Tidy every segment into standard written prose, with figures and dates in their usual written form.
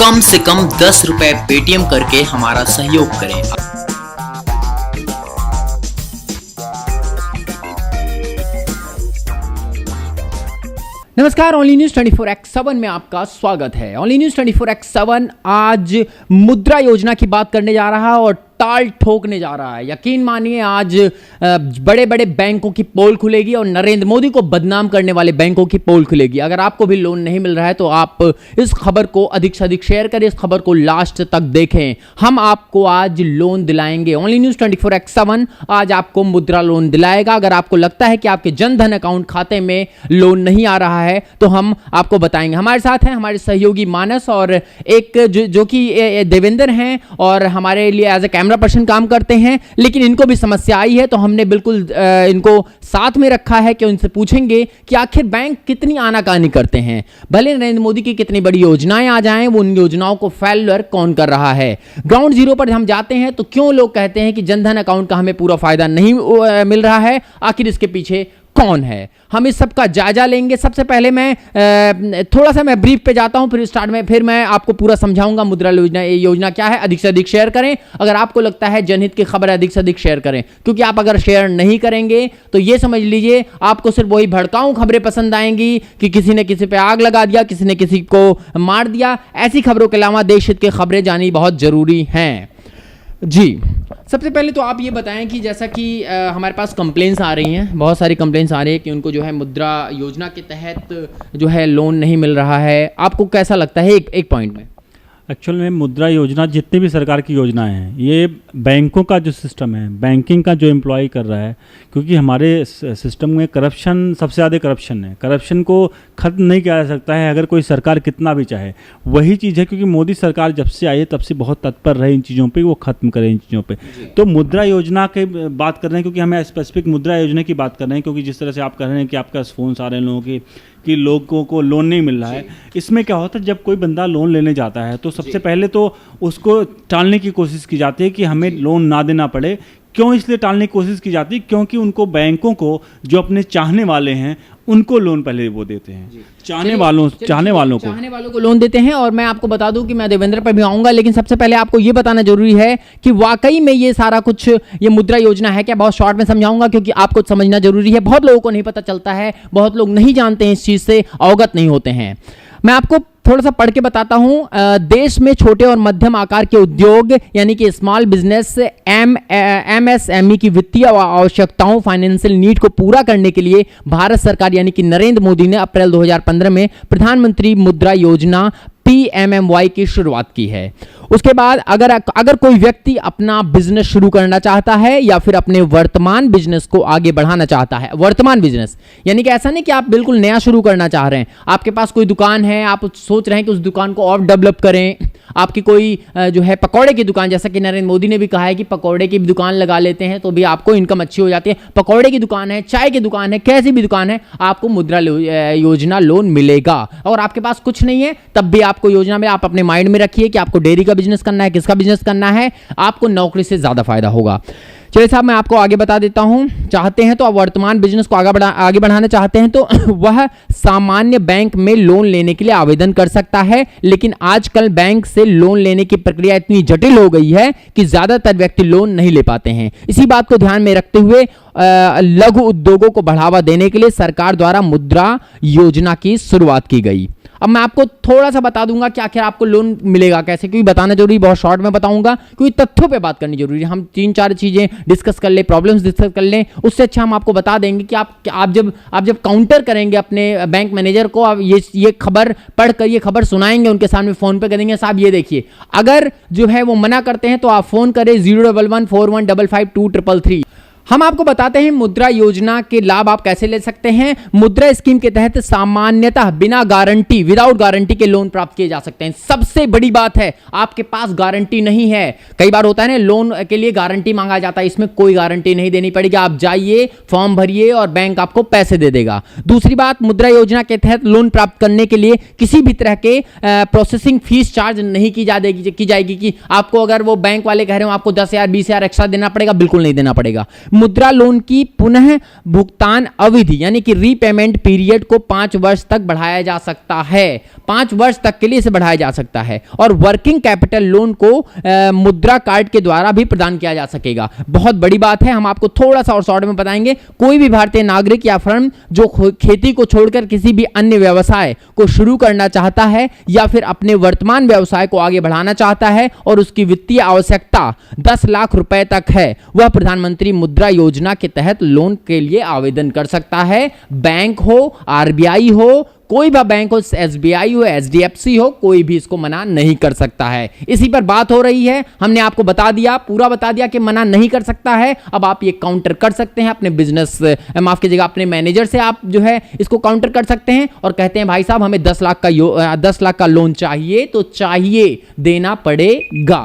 कम से कम 10 रुपए पेटीएम करके हमारा सहयोग करें। नमस्कार, ओनली न्यूज 24x7 में आपका स्वागत है। ओनली न्यूज 24x7 आज मुद्रा योजना की बात करने जा रहा है और ताल ठोकने जा रहा है। यकीन मानिए, आज बड़े बड़े बैंकों की पोल खुलेगी और नरेंद्र मोदी को बदनाम करने वाले बैंकों की पोल खुलेगी। अगर आपको भी लोन नहीं मिल रहा है तो आप इस खबर को अधिक से अधिक शेयर करें, इस खबर को लास्ट तक देखें। हम आपको आज लोन दिलाएंगे। ओनली न्यूज 24x7 आज आपको मुद्रा लोन दिलाएगा। अगर आपको लगता है कि आपके जनधन अकाउंट खाते में लोन नहीं आ रहा है तो हम आपको बताएंगे। हमारे साथ हैं हमारे सहयोगी मानस और एक जो कि देवेंद्र हैं और हमारे लिए एज ए कैमरा पर्सन काम करते हैं, लेकिन इनको भी समस्या आई है तो हमने बिल्कुल इनको साथ में रखा है कि उनसे पूछेंगे कि आखिर बैंक कितनी आनाकानी करते हैं। भले नरेंद्र मोदी की कितनी बड़ी योजनाएं आ जाएं, वो उन योजनाओं को फेल्यूर कौन कर रहा है। ग्राउंड जीरो पर हम जाते हैं तो क्यों लोग कहते हैं कि जनधन अकाउंट का हमें पूरा फायदा नहीं मिल रहा है, आखिर इसके पीछे कौन है, हम इस सब का जायजा लेंगे। सबसे पहले मैं थोड़ा सा मैं ब्रीफ पे जाता हूं, फिर स्टार्ट में फिर मैं आपको पूरा समझाऊंगा मुद्रा योजना क्या है। अधिक से अधिक शेयर करें। अगर आपको लगता है जनहित की खबर अधिक से अधिक शेयर करें, क्योंकि आप अगर शेयर नहीं करेंगे तो ये समझ लीजिए आपको सिर्फ वही भड़काऊ खबरें पसंद आएंगी कि किसी ने किसी पे आग लगा दिया, किसी ने किसी को मार दिया। ऐसी खबरों के अलावा देश हित की खबरें जानी बहुत जरूरी हैं। जी, सबसे पहले तो आप ये बताएं कि जैसा कि हमारे पास कंप्लेंट्स आ रही हैं, बहुत सारी कंप्लेंट्स आ रही है कि उनको जो है मुद्रा योजना के तहत जो है लोन नहीं मिल रहा है। आपको कैसा लगता है एक पॉइंट में? एक्चुअल में मुद्रा योजना, जितनी भी सरकार की योजनाएं हैं, ये बैंकों का जो सिस्टम है, बैंकिंग का जो एम्प्लॉय कर रहा है, क्योंकि हमारे सिस्टम में करप्शन सबसे ज़्यादा करप्शन है। करप्शन को ख़त्म नहीं किया जा सकता है अगर कोई सरकार कितना भी चाहे। वही चीज़ है, क्योंकि मोदी सरकार जब से आई है तब से बहुत तत्पर रहे इन चीज़ों पर, वो ख़त्म करें इन चीज़ों पर। तो मुद्रा योजना की बात कर रहे हैं क्योंकि हमें स्पेसिफिक मुद्रा योजना की बात कर रहे हैं, क्योंकि जिस तरह से आप कह रहे हैं कि आपका फ़ोन आ रहे हैं लोगों की कि लोगों को लोन नहीं मिल रहा है। इसमें क्या होता है, जब कोई बंदा लोन लेने जाता है तो सबसे पहले तो उसको टालने की कोशिश की जाती है कि हमें लोन ना देना पड़े। क्यों इसलिए टालने की कोशिश की जाती है? क्योंकि उनको बैंकों को जो अपने चाहने वाले हैं उनको लोन पहले वो देते हैं, चाहने वालों को लोन देते हैं। और मैं आपको बता दूं कि मैं देवेंद्र पर भी आऊंगा, लेकिन सबसे पहले आपको ये बताना जरूरी है कि वाकई में ये सारा कुछ ये मुद्रा योजना है क्या। बहुत शॉर्ट में समझाऊंगा क्योंकि आपको समझना जरूरी है। बहुत लोगों को नहीं पता चलता है, बहुत लोग नहीं जानते हैं, इस चीज से अवगत नहीं होते हैं। मैं आपको थोड़ा सा पढ़ के बताता हूं। देश में छोटे और मध्यम आकार के उद्योग यानी कि स्मॉल बिजनेस MSME की वित्तीय आवश्यकताओं, फाइनेंशियल नीड को पूरा करने के लिए भारत सरकार यानी कि नरेंद्र मोदी ने अप्रैल 2015 में प्रधानमंत्री मुद्रा योजना PMMY की शुरुआत की है। उसके बाद अगर कोई व्यक्ति अपना बिजनेस शुरू करना चाहता है या फिर अपने वर्तमान बिजनेस को आगे बढ़ाना चाहता है, वर्तमान बिजनेस यानी कि ऐसा नहीं कि आप बिल्कुल नया शुरू करना चाह रहे हैं। आपके पास कोई दुकान है, आप सोच रहे हैं कि उस दुकान को और डेवलप करें। आपकी कोई जो है पकौड़े की दुकान, जैसा कि नरेंद्र मोदी ने भी कहा है कि पकौड़े की दुकान लगा लेते हैं तो भी आपको इनकम अच्छी हो जाती है। पकौड़े की दुकान है, चाय की दुकान है, कैसी भी दुकान है, आपको मुद्रा योजना लोन मिलेगा। और आपके पास कुछ नहीं है तब भी आपको योजना में, आप अपने माइंड में रखिए कि आपको डेयरी का बिजनेस करना है, किसका बिजनेस करना है, आपको नौकरी से ज्यादा फायदा होगा। चलिए साहब, मैं आपको आगे बता देता हूं। चाहते हैं तो आप वर्तमान बिजनेस को आगे बढ़ाना चाहते हैं तो वह सामान्य बैंक में लोन लेने के लिए आवेदन कर सकता है। लेकिन आजकल बैंक से लोन लेने की प्रक्रिया इतनी जटिल हो गई है कि ज्यादातर व्यक्ति लोन नहीं ले पाते हैं। इसी बात को ध्यान में रखते हुए लघु उद्योगों को बढ़ावा देने के लिए सरकार द्वारा मुद्रा योजना की शुरुआत की गई। अब मैं आपको थोड़ा सा बता दूंगा कि आखिर आपको लोन मिलेगा कैसे, क्योंकि बताना जरूरी, बहुत शॉर्ट में बताऊंगा क्योंकि तथ्यों पे बात करनी जरूरी है। हम 3-4 चीजें डिस्कस कर ले, प्रॉब्लम्स डिस्कस कर लें, उससे अच्छा हम आपको बता देंगे कि आप जब काउंटर करेंगे अपने बैंक मैनेजर को, आप ये खबर पढ़कर ये खबर सुनाएंगे उनके सामने, फोन पे करेंगे, साहब ये देखिए, अगर जो है वो मना करते हैं तो आप फोन करें 01141552333। हम आपको बताते हैं मुद्रा योजना के लाभ आप कैसे ले सकते हैं। मुद्रा स्कीम के तहत सामान्यतः बिना गारंटी, विदाउट गारंटी के लोन प्राप्त किए जा सकते हैं। सबसे बड़ी बात है, आपके पास गारंटी नहीं है। कई बार होता है ना, लोन के लिए गारंटी मांगा जाता है, इसमें कोई गारंटी नहीं देनी पड़ेगी। आप जाइए, फॉर्म भरिए और बैंक आपको पैसे दे देगा। दूसरी बात, मुद्रा योजना के तहत लोन प्राप्त करने के लिए किसी भी तरह के प्रोसेसिंग फीस चार्ज नहीं की जाएगी कि आपको अगर वो बैंक वाले कह रहे हो आपको 10,000 20,000 एक्स्ट्रा देना पड़ेगा, बिल्कुल नहीं देना पड़ेगा। मुद्रा लोन की पुनः भुगतान अवधि यानी कि रीपेमेंट पीरियड को 5 वर्ष तक बढ़ाया जा सकता है। 5 वर्ष तक के लिए इसे बढ़ाया जा सकता है। और वर्किंग कैपिटल लोन को मुद्रा कार्ड के द्वारा भी प्रदान किया जा सकेगा। बहुत बड़ी बात है, हम आपको थोड़ा सा और शॉर्ट में बताएंगे। कोई भी भारतीय नागरिक या फर्म जो खेती को छोड़कर किसी भी अन्य व्यवसाय को शुरू करना चाहता है या फिर अपने वर्तमान व्यवसाय को आगे बढ़ाना चाहता है और उसकी वित्तीय आवश्यकता 10 लाख रुपए तक है, वह प्रधानमंत्री मुद्रा योजना के तहत लोन के लिए आवेदन कर सकता है। बैंक हो, आरबीआई हो, कोई भी बैंक हो, एसबीआई हो, एचडीएफसी हो, कोई भी इसको मना नहीं कर सकता है। इसी पर बात हो रही है। हमने आपको बता दिया, पूरा बता दिया कि मना नहीं कर सकता है। अब आप ये काउंटर कर सकते हैं अपने बिजनेस, माफ कीजिएगा, अपने मैनेजर से आप जो है इसको काउंटर कर सकते हैं और कहते हैं भाई साहब हमें 10 लाख का लोन चाहिए, तो चाहिए, देना पड़ेगा।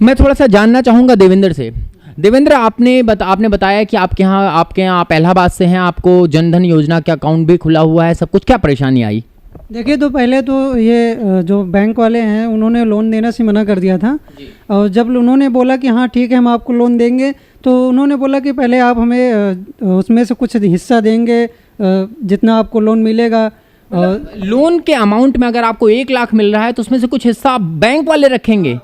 मैं थोड़ा सा जानना चाहूंगा देवेंद्र से। देवेंद्र, आपने बताया कि आपके यहाँ आप इलाहाबाद से हैं, आपको जनधन योजना का अकाउंट भी खुला हुआ है, सब कुछ। क्या परेशानी आई? देखिए, तो पहले तो ये जो बैंक वाले हैं उन्होंने लोन देना से मना कर दिया था। और जब उन्होंने बोला कि हाँ ठीक है हम आपको लोन देंगे, तो उन्होंने बोला कि पहले आप हमें उसमें से कुछ हिस्सा देंगे जितना आपको लोन मिलेगा। लोन के अमाउंट में अगर आपको 1 लाख मिल रहा है तो उसमें से कुछ हिस्सा बैंक वाले रखेंगे?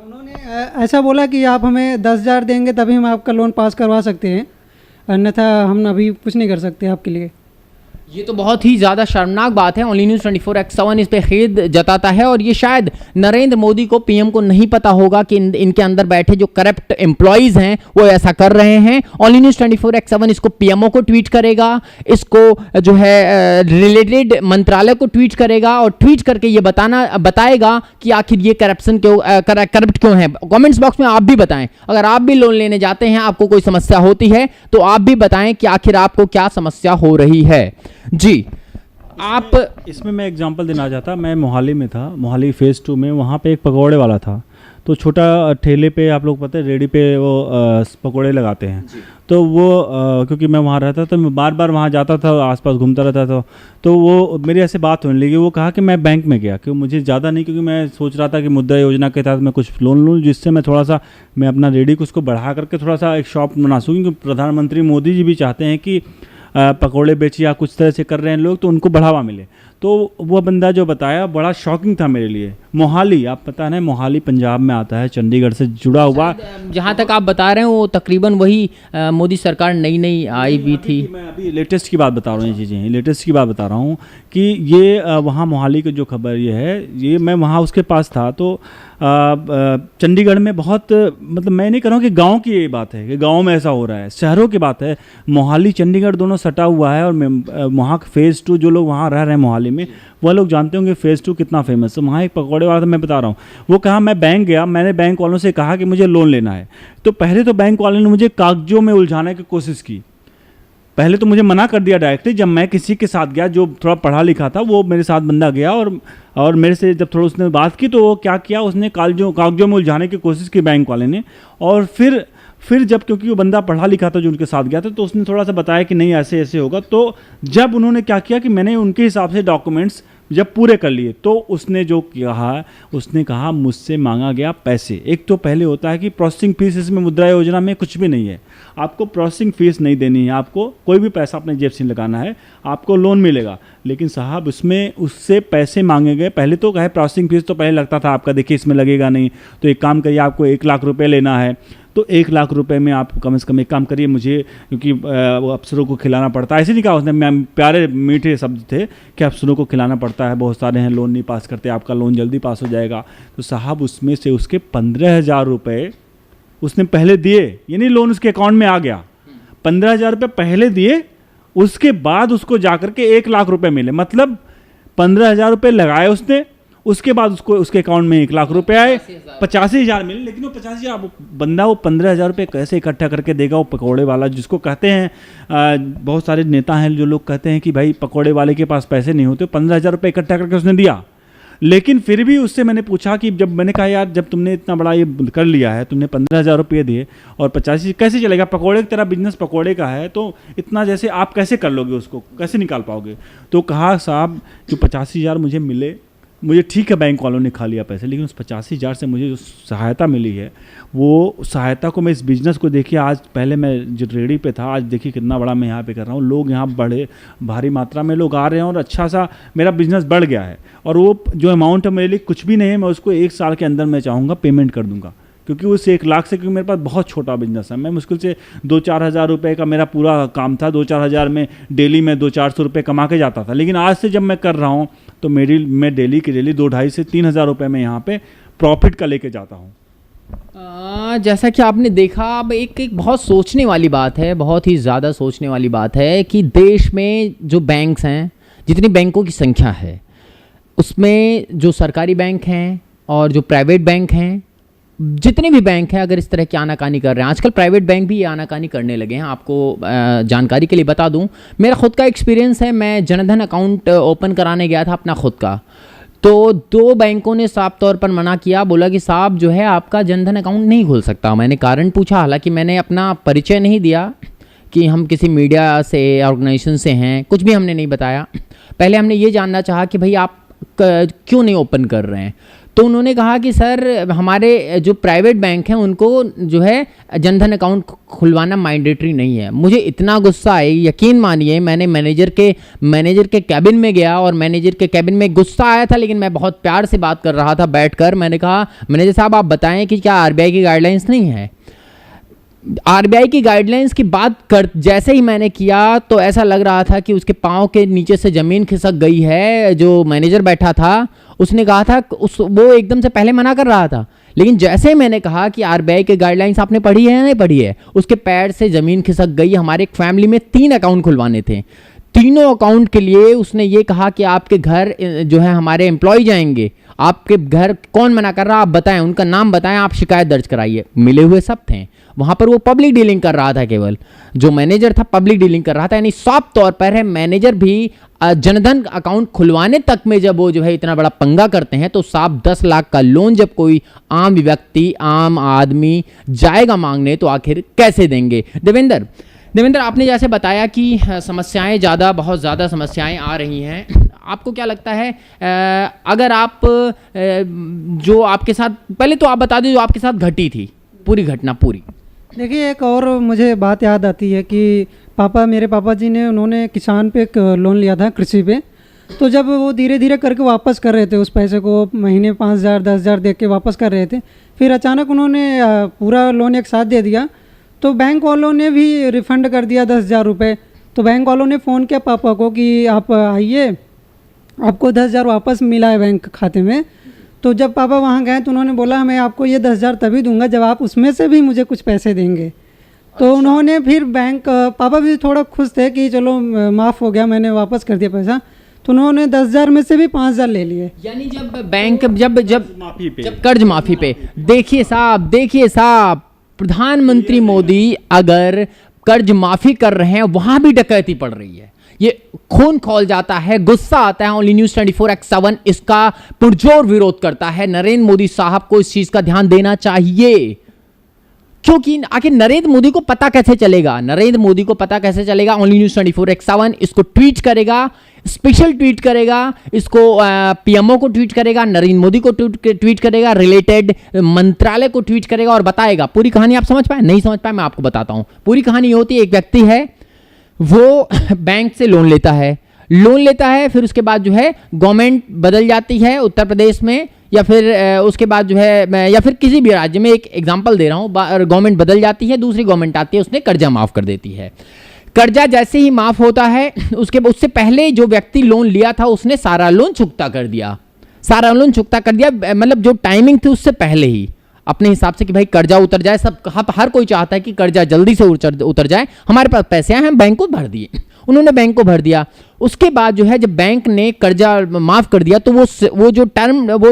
ऐसा बोला कि आप हमें 10,000 देंगे तभी हम आपका लोन पास करवा सकते हैं, अन्यथा हम अभी कुछ नहीं कर सकते आपके लिए। ये तो बहुत ही ज़्यादा शर्मनाक बात है। ओनली न्यूज़ 24x7 इस पे खेद जताता है और ये शायद नरेंद्र मोदी को, पीएम को नहीं पता होगा कि इनके अंदर बैठे जो करप्ट एम्प्लॉयज़ हैं वो ऐसा कर रहे हैं। ओनली न्यूज़ 24x7 इसको पीएमओ को ट्वीट करेगा, इसको जो है रिलेटेड मंत्रालय को ट्वीट करेगा और ट्वीट करके ये बताएगा कि आखिर ये करप्ट क्यों है। कॉमेंट्स बॉक्स में आप भी बताएं, अगर आप भी लोन लेने जाते हैं, आपको कोई समस्या होती है तो आप भी बताएं कि आखिर आपको क्या समस्या हो रही है। जी, आप इसमें मैं एग्जांपल देना चाहता। मैं मोहाली में था, मोहाली फेज़ 2 में। वहाँ पे एक पकौड़े वाला था, तो छोटा ठेले पे, आप लोग पता है रेडी पे वो पकौड़े लगाते हैं। तो वो क्योंकि मैं वहाँ रहता था, मैं बार बार वहाँ जाता था, आसपास घूमता रहता था। तो वो मेरी ऐसे बात होने लगी। वो कहा कि मैं बैंक में गया, क्योंकि मुझे ज़्यादा नहीं, क्योंकि मैं सोच रहा था कि मुद्रा योजना के तहत मैं कुछ लोन लूँ जिससे मैं थोड़ा सा मैं अपना रेडी को उसको बढ़ा करके थोड़ा सा एक शॉप बना सकूँ। क्योंकि प्रधानमंत्री मोदी जी भी चाहते हैं कि पकौड़े बेचिए या कुछ तरह से कर रहे हैं लोग, तो उनको बढ़ावा मिले। तो वो बंदा जो बताया बड़ा शॉकिंग था मेरे लिए। मोहाली, आप पता है ना, मोहाली पंजाब में आता है, चंडीगढ़ से जुड़ा हुआ। जहाँ तक आप बता रहे हैं वो तकरीबन वही मोदी सरकार नई आई भी थी। मैं अभी लेटेस्ट की बात बता रहा हूँ, ये चीज़ें लेटेस्ट की बात बता रहा हूँ कि ये वहाँ मोहाली की जो खबर ये है, ये मैं वहाँ उसके पास था। तो चंडीगढ़ में बहुत, मतलब मैं नहीं कह रहा हूँ कि गांव की ये बात है कि गांव में ऐसा हो रहा है, शहरों की बात है। मोहाली चंडीगढ़ दोनों सटा हुआ है। और वहाँ फेज़ 2 जो लोग वहाँ रह रहे हैं मोहाली में, वह लोग जानते होंगे फेज़ 2 कितना फेमस है। वहाँ एक पकौड़े वाला था, मैं बता रहा हूँ, वो कहा मैं बैंक गया, मैंने बैंक वालों से कहा कि मुझे लोन लेना है। तो पहले तो बैंक वाले ने मुझे कागजों में उलझाने की कोशिश की। पहले तो मुझे मना कर दिया डायरेक्टली। जब मैं किसी के साथ गया जो थोड़ा पढ़ा लिखा था, वो मेरे साथ बंदा गया और मेरे से जब थोड़ा उसने बात की, तो वो क्या किया, उसने कागजों में उलझाने की कोशिश की बैंक वाले ने। और फिर जब, क्योंकि वो बंदा पढ़ा लिखा था जो उनके साथ गया था, तो उसने थोड़ा सा बताया कि नहीं ऐसे ऐसे होगा। तो जब उन्होंने क्या किया कि मैंने उनके हिसाब से डॉक्यूमेंट्स जब पूरे कर लिए, तो उसने जो कहा, उसने कहा मुझसे मांगा गया पैसे। एक तो पहले होता है कि प्रोसेसिंग फीस, इसमें मुद्रा योजना में कुछ भी नहीं है, आपको प्रोसेसिंग फीस नहीं देनी है, आपको कोई भी पैसा अपने जेब से लगाना है, आपको लोन मिलेगा। लेकिन साहब उसमें उससे पैसे मांगे गए। पहले तो कहे प्रोसेसिंग फीस तो पहले लगता था आपका, देखिए इसमें लगेगा नहीं, तो एक काम करिए, आपको 1 लाख रुपए लेना है, तो 1 लाख रुपए में आप कम से कम एक काम करिए, मुझे, क्योंकि वो अफसरों को खिलाना पड़ता है, ऐसे नहीं कहा उसने, मैं प्यारे मीठे शब्द थे कि अफसरों को खिलाना पड़ता है, बहुत सारे हैं लोन नहीं पास करते, आपका लोन जल्दी पास हो जाएगा। तो साहब उसमें से उसके 15,000 रुपये उसने पहले दिए, यानी लोन उसके अकाउंट में आ गया। 15,000 रुपये पहले दिए, उसके बाद उसको जाकर के 1 लाख रुपए मिले। मतलब 15,000 रुपये लगाए उसने, उसके बाद उसको उसके अकाउंट में 1 लाख रुपए आए, 85,000 मिले। लेकिन वो 85,000 बंदा वो 15,000 रुपये कैसे इकट्ठा करके देगा? वो पकौड़े वाला, जिसको कहते हैं, बहुत सारे नेता हैं जो लोग कहते हैं कि भाई पकौड़े वाले के पास पैसे नहीं होते, 15,000 रुपये इकट्ठा करके उसने दिया। लेकिन फिर भी उससे मैंने पूछा कि जब मैंने कहा यार, जब तुमने इतना बड़ा ये कर लिया है, तुमने 15,000 रुपये दिए और 85 कैसे चलेगा? पकौड़े की तरह बिजनेस पकौड़े का है, तो इतना जैसे आप कैसे कर लोगे, उसको कैसे निकाल पाओगे? तो कहा साहब जो 85,000 मुझे मिले, मुझे ठीक है बैंक वालों ने खा लिया पैसे, लेकिन उस 85,000 से मुझे जो सहायता मिली है वो सहायता को मैं इस बिज़नेस को देखिए, आज पहले मैं जो रेडी पे था, आज देखिए कितना बड़ा मैं यहाँ पे कर रहा हूँ। लोग यहाँ बड़े भारी मात्रा में लोग आ रहे हैं और अच्छा सा मेरा बिज़नेस बढ़ गया है। और वो जो अमाउंट है मेरे लिए कुछ भी नहीं है, मैं उसको 1 साल के अंदर मैं चाहूँगा पेमेंट कर दूँगा, क्योंकि उस 1 लाख से, क्योंकि मेरे पास बहुत छोटा बिजनेस है, मैं मुश्किल से 2-4 हज़ार रुपये का मेरा पूरा काम था। 2-4 हज़ार में डेली में 200-400 रुपये कमा के जाता था, लेकिन आज से जब मैं कर रहा हूँ तो मैं डेली के डेली 2-2.5 से 3 हज़ार रुपये में यहाँ पे प्रॉफिट का लेके जाता हूँ। जैसा कि आपने देखा, अब एक बहुत सोचने वाली बात है, बहुत ही ज़्यादा सोचने वाली बात है कि देश में जो बैंक्स हैं, जितनी बैंकों की संख्या है, उसमें जो सरकारी बैंक हैं और जो प्राइवेट बैंक हैं, जितने भी बैंक हैं, अगर इस तरह की आनाकानी कर रहे हैं, आजकल प्राइवेट बैंक भी ये आनाकानी करने लगे हैं। आपको जानकारी के लिए बता दूं, मेरा खुद का एक्सपीरियंस है, मैं जनधन अकाउंट ओपन कराने गया था अपना खुद का, तो 2 बैंकों ने साफ तौर पर मना किया, बोला कि साहब जो है आपका जनधन अकाउंट नहीं खुल सकता। मैंने कारण पूछा, हालांकि मैंने अपना परिचय नहीं दिया कि हम किसी मीडिया से, ऑर्गेनाइजेशन से हैं, कुछ भी हमने नहीं बताया। पहले हमने ये जानना चाहा कि भाई आप क्यों नहीं ओपन कर रहे हैं। तो उन्होंने कहा कि सर हमारे जो प्राइवेट बैंक हैं उनको जो है जनधन अकाउंट खुलवाना मैंडेटरी नहीं है। मुझे इतना गुस्सा आया, यकीन मानिए, मैंने मैनेजर के कैबिन में गया और मैनेजर के कैबिन में गुस्सा आया था, लेकिन मैं बहुत प्यार से बात कर रहा था बैठकर। मैंने कहा, मैनेजर साहब आप बताएं कि क्या आरबीआई की गाइडलाइंस नहीं है। आरबीआई की गाइडलाइंस की बात कर जैसे ही मैंने किया तो ऐसा लग रहा था कि उसके पाँव के नीचे से ज़मीन खिसक गई है। जो मैनेजर बैठा था उसने कहा था, वो एकदम से पहले मना कर रहा था, लेकिन जैसे ही मैंने कहा कि आरबीआई की गाइडलाइंस आपने पढ़ी है या नहीं पढ़ी है, उसके पैर से ज़मीन खिसक गई। हमारे एक फैमिली में 3 अकाउंट खुलवाने थे, तीनों अकाउंट के लिए उसने ये कहा कि आपके घर जो है हमारे एम्प्लॉय जाएंगे, आपके घर कौन मना कर रहा आप बताएं, उनका नाम बताएं, आप शिकायत दर्ज कराइए। मिले हुए सब थे वहाँ पर, वो पब्लिक डीलिंग कर रहा था, केवल जो मैनेजर था पब्लिक डीलिंग कर रहा था। यानी साफ तौर पर है, मैनेजर भी जनधन अकाउंट खुलवाने तक में जब वो जो है इतना बड़ा पंगा करते हैं, तो साफ 10 लाख का लोन जब कोई आम व्यक्ति, आम आदमी जाएगा मांगने, तो आखिर कैसे देंगे। देवेंद्र, आपने जैसे बताया कि समस्याएं बहुत ज़्यादा समस्याएं आ रही हैं, आपको क्या लगता है अगर आप जो आपके साथ, पहले तो आप बता दें जो आपके साथ घटी थी पूरी घटना पूरी। देखिए, एक और मुझे बात याद आती है कि मेरे पापा जी ने, उन्होंने किसान पे एक लोन लिया था, कृषि पे। तो जब वो धीरे धीरे करके वापस कर रहे थे उस पैसे को, महीने 5,000 10,000 दे के वापस कर रहे थे, फिर अचानक उन्होंने पूरा लोन एक साथ दे दिया। तो बैंक वालों ने भी रिफ़ंड कर दिया 10,000 रुपये। तो बैंक वालों ने फ़ोन किया पापा को कि आप आइए, आपको 10,000 वापस मिला है बैंक खाते में। तो जब पापा वहाँ गए तो उन्होंने बोला, मैं आपको ये 10,000 तभी दूंगा जब आप उसमें से भी मुझे कुछ पैसे देंगे। तो उन्होंने फिर पापा भी थोड़ा खुश थे कि चलो माफ़ हो गया, मैंने वापस कर दिया पैसा। तो उन्होंने 10,000 में से भी 5,000 ले लिए। यानी जब बैंक जब कर्ज माफ़ी पे, देखिए साहब, प्रधानमंत्री मोदी अगर कर्ज माफ़ी कर रहे हैं, वहाँ भी डकैती पड़ रही है। ये खून खौल जाता है, गुस्सा आता है। ओनली न्यूज़ 24x7 इसका पुरजोर विरोध करता है। नरेंद्र मोदी साहब को इस चीज़ का ध्यान देना चाहिए, क्योंकि आखिर नरेंद्र मोदी को पता कैसे चलेगा, ओनली न्यूज़ 24x7 इसको ट्वीट करेगा, स्पेशल ट्वीट करेगा, इसको पीएमओ को ट्वीट करेगा, नरेंद्र मोदी को ट्वीट करेगा, रिलेटेड मंत्रालय को ट्वीट करेगा और बताएगा। पूरी कहानी आप समझ पाए? नहीं समझ पाए, मैं आपको बताता हूं। पूरी कहानी होती है, एक व्यक्ति है, वो बैंक से लोन लेता है, फिर उसके बाद जो है गवर्नमेंट बदल जाती है उत्तर प्रदेश में, या फिर उसके बाद जो है, या फिर किसी भी राज्य में, एक एग्जांपल दे रहा हूँ, गवर्नमेंट बदल जाती है, दूसरी गवर्नमेंट आती है, उसने कर्जा माफ़ कर देती है। कर्जा जैसे ही माफ़ होता है, उससे पहले जो व्यक्ति लोन लिया था उसने सारा लोन चुकता कर दिया, मतलब जो टाइमिंग थी उससे पहले ही, अपने हिसाब से कि भाई कर्जा उतर जाए। हर कोई चाहता है कि कर्जा जल्दी से उतर जाए, हमारे पास पैसे आए, हम बैंक को भर दिए। उन्होंने बैंक को भर दिया। उसके बाद जो है जब बैंक ने कर्जा माफ़ कर दिया, तो वो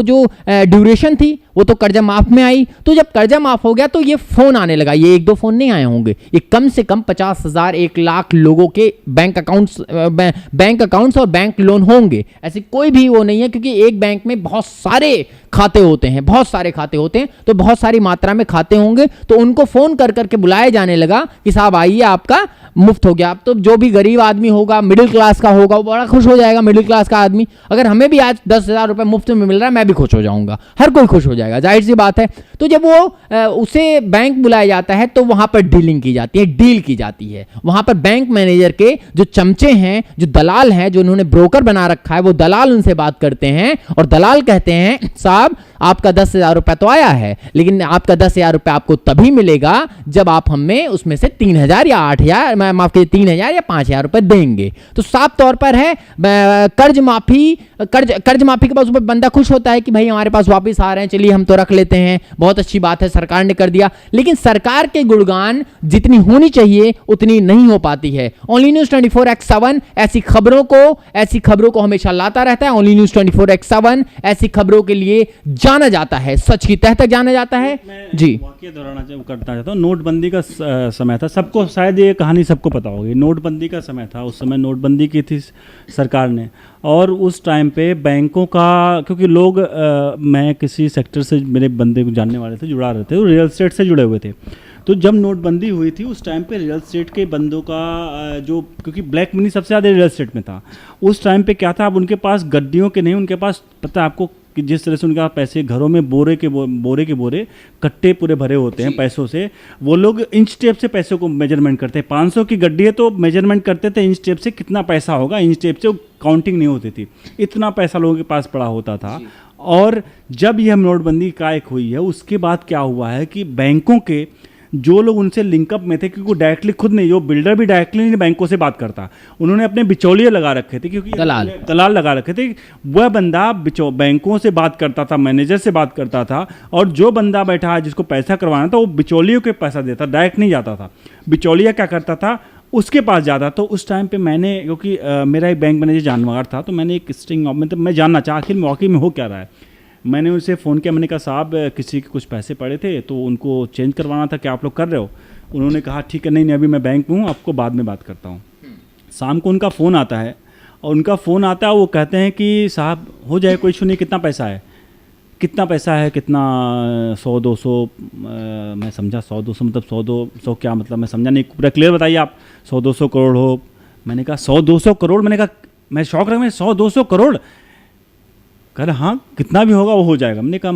जो ड्यूरेशन थी वो तो कर्जा माफ़ में आई। तो जब कर्जा माफ़ हो गया तो ये फ़ोन आने लगा, ये 1-2 फ़ोन नहीं आए होंगे, ये कम से कम 50,000 1 लाख लोगों के बैंक अकाउंट्स और बैंक लोन होंगे। ऐसे कोई भी वो नहीं है, क्योंकि एक बैंक में बहुत सारे खाते होते हैं, तो बहुत सारी मात्रा में खाते होंगे। तो उनको फ़ोन कर करके बुलाया जाने लगा कि साहब आइए, आपका मुफ्त हो गया। अब तो जो भी गरीब आदमी होगा, मिडिल क्लास का होगा वो बड़ा खुश हो जाएगा, मिडिल क्लास का आदमी। अगर हमें भी आज 10,000 रुपये मुफ्त में मिल रहा है, मैं भी खुश हो जाऊंगा, हर कोई खुश हो जाएगा, जाहिर सी बात है। तो जब वो उसे बैंक बुलाया जाता है तो वहां पर डीलिंग की जाती है, डील की जाती है। वहां पर बैंक मैनेजर के जो चमचे हैं, जो दलाल हैं, जो उन्होंने ब्रोकर बना रखा है, वो दलाल उनसे बात करते हैं और दलाल कहते हैं साहब आपका 10,000 रुपये तो आया है, लेकिन आपका 10,000 रुपये आपको तभी मिलेगा जब आप हमें उसमें से 3,000 या 8,000, माफ कीजिए 3,000 या 5,000 रुपये देंगे। तो साफ तौर पर है कर्ज माफी के पास बंदा खुश होता है कि भाई हमारे पास वापस आ रहे हैं, चलिए हम तो रख लेते हैं, बहुत अच्छी बात है, सरकार ने कर दिया। लेकिन सरकार के गुणगान जितनी होनी चाहिए उतनी नहीं हो पाती है। ओनली न्यूज 24x7 ऐसी खबरों को हमेशा लाता रहता है। ओनली न्यूज 24x7 ऐसी खबरों के लिए जाना जाता है, सच की तह तक जाना जाता है। जी वाकया दोहराना करना चाहता हूँ। नोटबंदी का समय था, सबको शायद ये कहानी सबको पता होगी। नोटबंदी का समय था, उस समय नोटबंदी की थी सरकार ने, और उस टाइम पे बैंकों का, क्योंकि लोग मैं किसी सेक्टर से, मेरे बंदे को जानने वाले थे, जुड़ा रहे थे, वो रियल एस्टेट से जुड़े हुए थे। तो जब नोटबंदी हुई थी उस टाइम पे रियल एस्टेट के बंदों का जो, क्योंकि ब्लैक मनी सबसे ज़्यादा रियल एस्टेट में था उस टाइम पे, क्या था, अब उनके पास गड्डियों के नहीं, उनके पास पता है आपको कि जिस तरह से उनके पास पैसे घरों में बोरे के बोरे कट्टे पूरे भरे होते हैं पैसों से, वो लोग इंच टेप से पैसों को मेजरमेंट करते हैं। 500 की गड्डी है तो मेजरमेंट करते थे इंच टेप से, कितना पैसा होगा, इंच टेप से काउंटिंग नहीं होती थी, इतना पैसा लोगों के पास पड़ा होता था। और जब यह नोटबंदी कायक हुई है उसके बाद क्या हुआ है कि बैंकों के जो लोग उनसे लिंकअप में थे, क्योंकि डायरेक्टली खुद नहीं, जो बिल्डर भी डायरेक्टली नहीं बैंकों से बात करता, उन्होंने अपने बिचौलिए लगा रखे थे, क्योंकि दलाल लगा रखे थे। वह बंदा बैंकों से बात करता था, मैनेजर से बात करता था, और जो बंदा बैठा है जिसको पैसा करवाना था वो बिचौलियों के पैसा देता, डायरेक्ट नहीं जाता था। बिचौलिया क्या करता था, उसके पास ज़्यादा। तो उस टाइम पे मैंने, क्योंकि मेरा एक बैंक मैनेजर जानवर था, तो मैंने एक स्ट्रिंग ऑफ, मतलब मैं जानना चाहा आखिर वाकई में हो क्या रहा है। मैंने उनसे फ़ोन किया, मैंने कहा साहब किसी के कुछ पैसे पड़े थे तो उनको चेंज करवाना था, क्या आप लोग कर रहे हो? उन्होंने कहा ठीक है, नहीं अभी मैं बैंक में हूँ, आपको बाद में बात करता हूँ। शाम को उनका फ़ोन आता है, और उनका फ़ोन आता है, वो कहते हैं कि साहब हो जाए, कोई इशू नहीं, कितना पैसा है, कितना 100-200, मैं समझा 100-200 मतलब 100-200 क्या मतलब, मैं समझा नहीं, पूरा क्लियर बताइए आप। 100-200 करोड़ हो? मैंने कहा 100-200 करोड़, मैंने कहा, मैं शौक रहा, मैं 100-200 करोड़, कह रहा हाँ कितना भी होगा वो हो जाएगा। मैंने कहा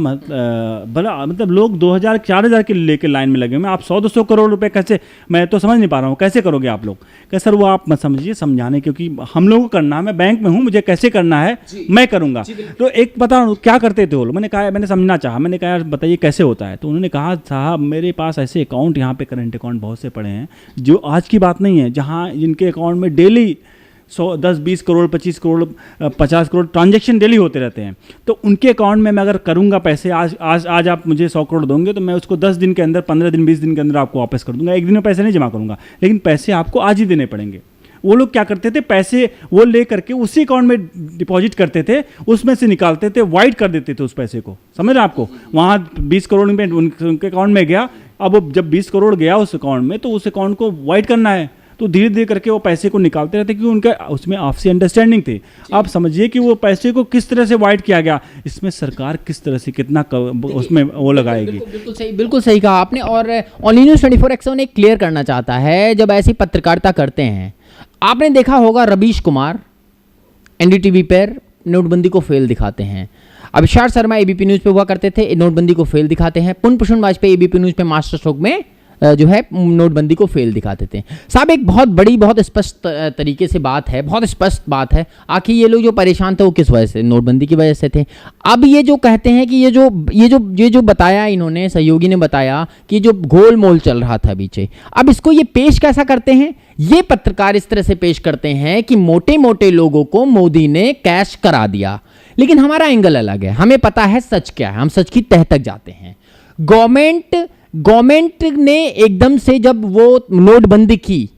भला, मतलब लोग 2,000-4,000 के लेके लाइन में लगे हुए, आप 100-200 करोड़ रुपए कैसे, मैं तो समझ नहीं पा रहा हूँ, कैसे करोगे आप लोग? कह सर वो आप मत समझिए, समझाने, क्योंकि हम लोगों को करना है, मैं बैंक में हूँ, मुझे कैसे करना है मैं करूँगा। तो एक पता क्या करते थे वो लोग, मैंने कहा, मैंने समझना चाहा, मैंने कहा यार बताइए कैसे होता है। तो उन्होंने कहा साहब मेरे पास ऐसे अकाउंट यहाँ पे करंट अकाउंट बहुत से पड़े हैं, जो आज की बात नहीं है, जहाँ जिनके अकाउंट में daily 10-20 crore 25 crore 50 crore transaction daily होते रहते हैं। तो उनके अकाउंट में मैं अगर करूंगा पैसे, आज आप मुझे 100 करोड़ दोगे तो मैं उसको 10 दिन के अंदर, 15 दिन 20 दिन के अंदर आपको वापस कर दूंगा, एक दिन में पैसे नहीं जमा करूंगा, लेकिन पैसे आपको आज ही देने पड़ेंगे। वो लोग क्या करते थे, पैसे वो ले करके उसी अकाउंट में डिपॉजिट करते थे, उसमें से निकालते थे, वाइट कर देते थे उस पैसे को, समझ रहे आपको? वहाँ 20 करोड़ में उनके अकाउंट में गया, अब जब 20 करोड़ गया उस अकाउंट में, तो उस अकाउंट को वाइट करना है, तो धीरे धीरे करके वो पैसे को निकालते रहते, क्योंकि उनका उसमें आपसी अंडरस्टैंडिंग थी। आप समझिए कि वो पैसे को किस तरह से वाइट किया गया, इसमें सरकार किस तरह से कितना उसमें वो लगाएगी। बिल्कुल सही कहा आपने। और ओनली न्यूज़ 24x7 एक क्लियर करना चाहता है, जब ऐसी पत्रकारिता करते हैं, आपने देखा होगा रवीश कुमार एनडीटीवी पर नोटबंदी को फेल दिखाते हैं, अभिषार शर्मा एबीपी न्यूज़ पे हुआ करते थे, नोटबंदी को फेल दिखाते हैं, पुष्पन वाजपेयी एबीपी न्यूज़ पे मास्टर स्ट्रोक में जो है नोटबंदी को फेल दिखाते थे। साहब एक बहुत बड़ी, बहुत स्पष्ट तरीके से बात है, बहुत स्पष्ट बात है, आखिर ये लोग जो परेशान थे वो किस वजह से, नोटबंदी की वजह से थे। अब ये जो कहते हैं कि ये जो बताया इन्होंने, सहयोगी ने बताया कि जो गोलमोल चल रहा था पीछे, अब इसको ये पेश कैसा करते हैं, ये पत्रकार इस तरह से पेश करते हैं कि मोटे मोटे लोगों को मोदी ने कैश करा दिया। लेकिन हमारा एंगल अलग है, हमें पता है सच क्या है, हम सच की तह तक जाते हैं। गवर्नमेंट ने एकदम से जब वो नोटबंदी की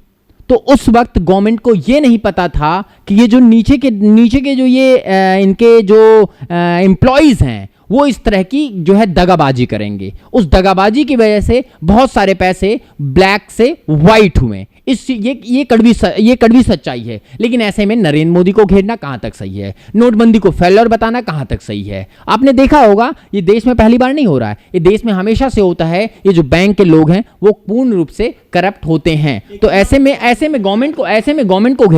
तो उस वक्त गवर्नमेंट को ये नहीं पता था कि ये जो नीचे के जो ये इनके जो एम्प्लॉयज हैं वो इस तरह की जो है दगाबाजी करेंगे। उस दगाबाजी की वजह से बहुत सारे पैसे ब्लैक से वाइट हुए। ये कड़वी सच्चाई है। लेकिन ऐसे में नरेंद्र मोदी को घेरना कहां तक सही है, नोटबंदी को फेल्योर बताना कहां तक सही है? आपने देखा होगा ये देश में पहली बार नहीं हो रहा है, ये देश में हमेशा से होता है। ये जो बैंक के लोग हैं वो पूर्ण रूप से करप्ट होते हैं। तो ऐसे में गवर्नमेंट को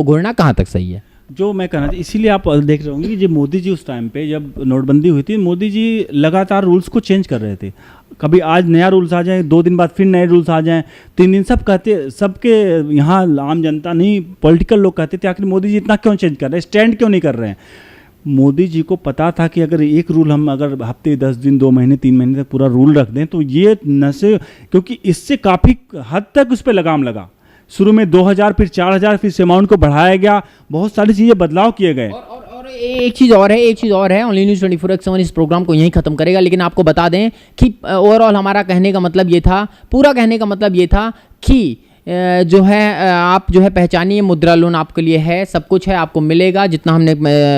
घेरना कहां तक सही है? जो मैं कहना चाहिए, इसीलिए आप देख रहे होंगे कि जो मोदी जी उस टाइम पे जब नोटबंदी हुई थी, मोदी जी लगातार रूल्स को चेंज कर रहे थे। कभी आज नया रूल्स आ जाए, 2 दिन बाद फिर नए रूल्स आ जाएं, 3 दिन सब कहते, सबके यहाँ आम जनता नहीं, पॉलिटिकल लोग कहते थे आखिर मोदी जी इतना क्यों चेंज कर रहे हैं, स्टैंड क्यों नहीं कर रहे हैं? मोदी जी को पता था कि अगर एक रूल हम अगर हफ्ते 10 दिन 2 महीने 3 महीने तक पूरा रूल रख दें तो ये नशे, क्योंकि इससे काफ़ी हद तक उस पर लगाम लगा। शुरू में 2000 फिर 4000 फिर इस अमाउंट को बढ़ाया गया, बहुत सारी चीज़ें बदलाव किए गए। और एक चीज़ और है ओनली न्यूज़ 24/7 इस प्रोग्राम को यहीं ख़त्म करेगा। लेकिन आपको बता दें कि ओवरऑल हमारा कहने का मतलब ये था, पूरा कहने का मतलब ये था कि जो है आप जो है पहचानिए, मुद्रा लोन आपके लिए है, सब कुछ है, आपको मिलेगा जितना हमने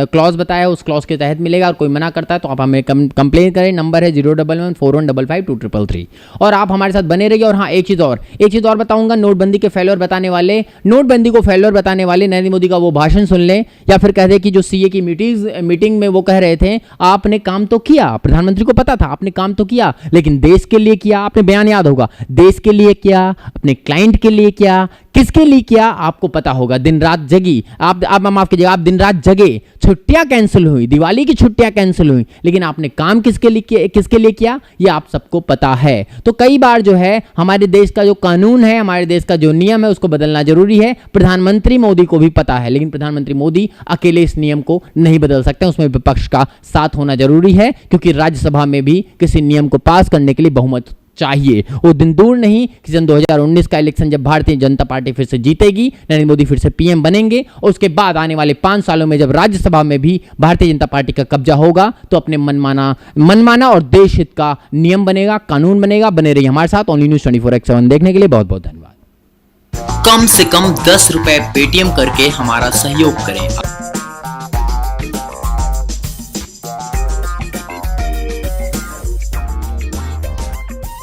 क्लॉज बताया उस क्लॉज के तहत मिलेगा। और कोई मना करता है तो आप हमें कंप्लेन करें, नंबर है 01141555233 और आप हमारे साथ बने रहिए। और हाँ, एक चीज़ और बताऊंगा, नोटबंदी को फेल्योर बताने वाले नरेंद्र मोदी का वो भाषण सुन लें, या फिर कह दे कि जो सीए की मीटिंग में वो कह रहे थे आपने काम तो किया, प्रधानमंत्री को पता था आपने काम तो किया, लेकिन देश के लिए किया। आपने बयान याद होगा, देश के लिए किया, अपने क्लाइंट के लिए किया, किसके लिए किया आपको पता होगा। दिन रात जगी आप माफ कीजिएगा, आप दिन रात जगे, छुट्टियां कैंसिल हुई, दिवाली की छुट्टियां कैंसिल हुई, लेकिन आपने काम किसके लिए किया ये आप सबको पता है। तो कई बार जो है हमारे देश का जो कानून है, हमारे देश का जो नियम है, उसको बदलना जरूरी है। प्रधानमंत्री मोदी को भी पता है, लेकिन प्रधानमंत्री मोदी अकेले इस नियम को नहीं बदल सकते, उसमें विपक्ष का साथ होना जरूरी है, क्योंकि राज्यसभा में भी किसी नियम को पास करने के लिए बहुमत चाहिए। वो दिन दूर नहीं कि सन 2019 का इलेक्शन जब भारतीय जनता पार्टी फिर से जीतेगी, नरेंद्र मोदी फिर से पीएम बनेंगे, और उसके बाद आने वाले 5 सालों में जब राज्यसभा में भी भारतीय जनता पार्टी का कब्जा होगा तो अपने मनमाना और देश हित का नियम बनेगा, कानून बनेगा। बने रहिए हमारे साथ ओनली न्यूज़ 24/7 देखने के लिए बहुत बहुत धन्यवाद। कम से कम 10 रुपए पेटीएम करके हमारा सहयोग करें।